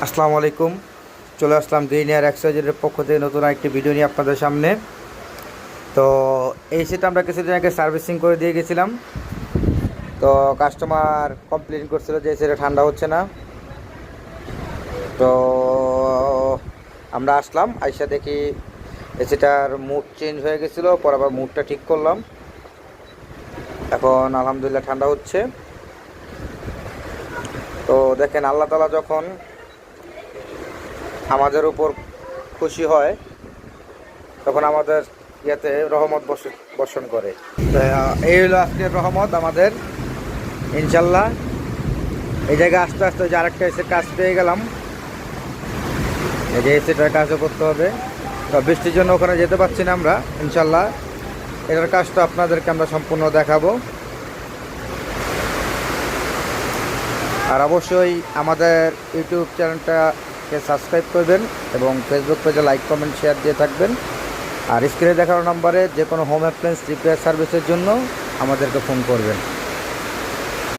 আসসালামু আলাইকুম। চলে আসলাম গ্রিন এয়ার এক্সচেঞ্জের পক্ষ থেকে নতুন একটি ভিডিও নিয়ে আপনাদের সামনে। তো এই সেটা আমরা কিছুদিন আগে সার্ভিসিং করে দিয়ে গেছিলাম। তো কাস্টমার কমপ্লেন করছিল যে সেটা ঠান্ডা হচ্ছে না। তো আমরা আসলাম, আইসা দেখি এসিটার মুড চেঞ্জ হয়ে গেছিলো, পর আবার মুডটা ঠিক করলাম। এখন আলহামদুলিল্লাহ ঠান্ডা হচ্ছে। তো দেখেন, আল্লাহ তাআলা যখন আমাদের উপর খুশি হয় তখন আমাদের ইয়াতে রহমত বর্ষণ করে। তো এই হলো আজকের রহমত আমাদের, ইনশাল্লাহ। এই জায়গায় আস্তে আস্তে যে আরেকটা এসে কাজ পেয়ে গেলাম, এই যে এসিটার কাজও করতে হবে। তো বৃষ্টির জন্য ওখানে যেতে পারছি না আমরা, ইনশাল্লাহ এটার কাজটা আপনাদেরকে আমরা সম্পূর্ণ দেখাবো। আর অবশ্যই আমাদের ইউটিউব চ্যানেলটাকে সাবস্ক্রাইব করবেন এবং ফেসবুক পেজে লাইক কমেন্ট শেয়ার দিয়ে থাকবেন। আর স্ক্রিনে দেখানো নম্বরে যে কোনো হোম অ্যাপ্লায়েন্স রিপেয়ার সার্ভিসের জন্য আমাদেরকে ফোন করবেন।